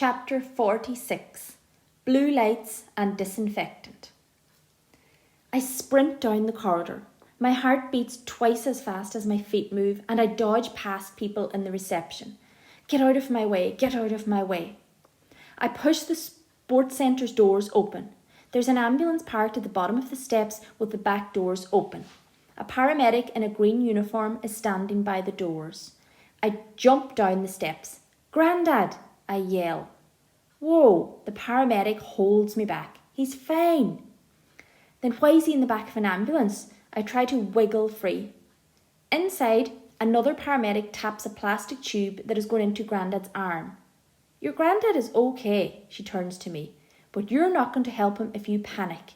Chapter 46. Blue Lights and Disinfectant. I sprint down the corridor. My heart beats twice as fast as my feet move, and I dodge past people in the reception. Get out of my way, get out of my way. I push the sports centre's doors open. There's an ambulance parked at the bottom of the steps with the back doors open. A paramedic in a green uniform is standing by the doors. I jump down the steps. "Grandad!" I yell. "Whoa!" The paramedic holds me back. "He's fine." "Then why is he in the back of an ambulance?" I try to wiggle free. Inside, another paramedic taps a plastic tube that is going into Grandad's arm. "Your Grandad is okay," she turns to me, "but you're not going to help him if you panic."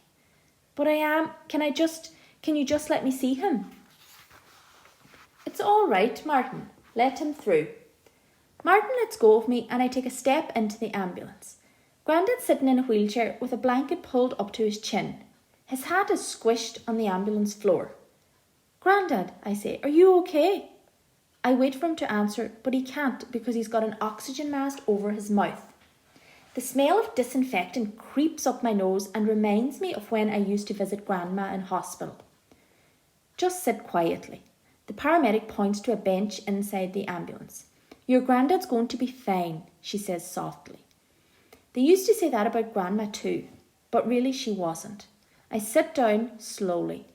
"But I am. Can you just let me see him?" "It's all right, Martin. Let him through." Martin lets go of me and I take a step into the ambulance. Grandad's sitting in a wheelchair with a blanket pulled up to his chin. His hat is squished on the ambulance floor. "Grandad," I say, "are you okay?" I wait for him to answer, but he can't because he's got an oxygen mask over his mouth. The smell of disinfectant creeps up my nose and reminds me of when I used to visit Grandma in hospital. "Just sit quietly." The paramedic points to a bench inside the ambulance. "Your Grandad's going to be fine," she says softly. They used to say that about Grandma too, but really she wasn't. I sit down slowly.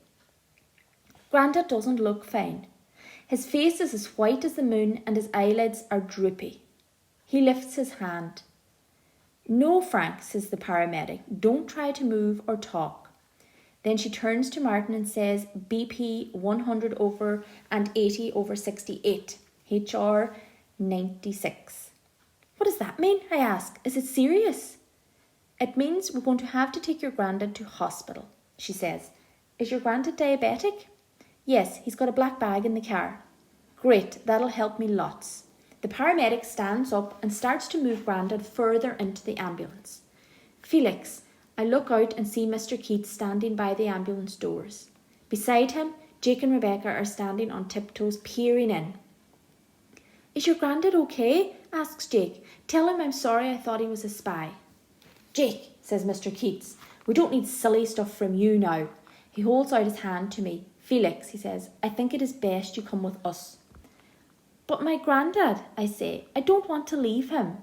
Grandad doesn't look fine. His face is as white as the moon and his eyelids are droopy. He lifts his hand. "No, Frank," says the paramedic. "Don't try to move or talk." Then she turns to Martin and says, "BP 100/80/68, HR 96. "What does that mean?" I ask. "Is it serious?" "It means we're going to have to take your Grandad to hospital," she says. "Is your Grandad diabetic?" "Yes, he's got a black bag in the car." "Great, that'll help me lots." The paramedic stands up and starts to move Grandad further into the ambulance. "Felix," I look out and see Mr. Keats standing by the ambulance doors. Beside him, Jake and Rebecca are standing on tiptoes, peering in. "Is your Grandad okay?" asks Jake. "Tell him I'm sorry I thought he was a spy." "Jake," says Mr. Keats, "we don't need silly stuff from you now." He holds out his hand to me. "Felix," he says, "I think it is best you come with us." "But my Grandad," I say. "I don't want to leave him."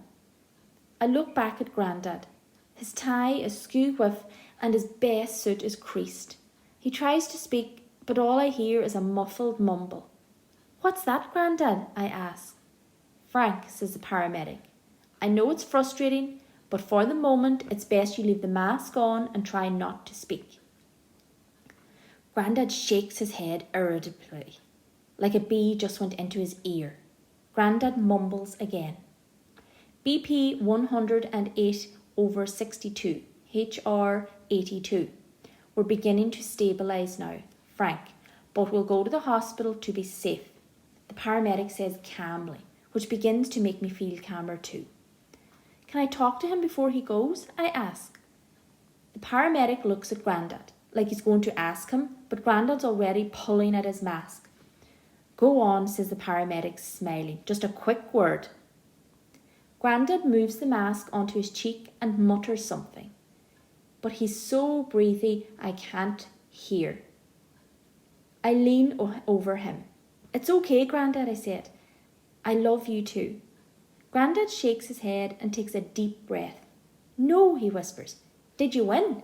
I look back at Grandad. His tie is skew-whiff and his best suit is creased. He tries to speak, but all I hear is a muffled mumble. "What's that, Grandad?" I ask. "Frank," says the paramedic, "I know it's frustrating, but for the moment it's best you leave the mask on and try not to speak." Grandad shakes his head irritably, like a bee just went into his ear. Grandad mumbles again. "BP 108/62, HR 82. We're beginning to stabilise now, Frank, but we'll go to the hospital to be safe," the paramedic says calmly, which begins to make me feel calmer too. "Can I talk to him before he goes?" I ask. The paramedic looks at Grandad, like he's going to ask him, but Grandad's already pulling at his mask. "Go on," says the paramedic, smiling. "Just a quick word." Grandad moves the mask onto his cheek and mutters something, but he's so breathy I can't hear. I lean over him. "It's okay, Grandad," I said. "I love you too." Grandad shakes his head and takes a deep breath. "No," he whispers. "Did you win?"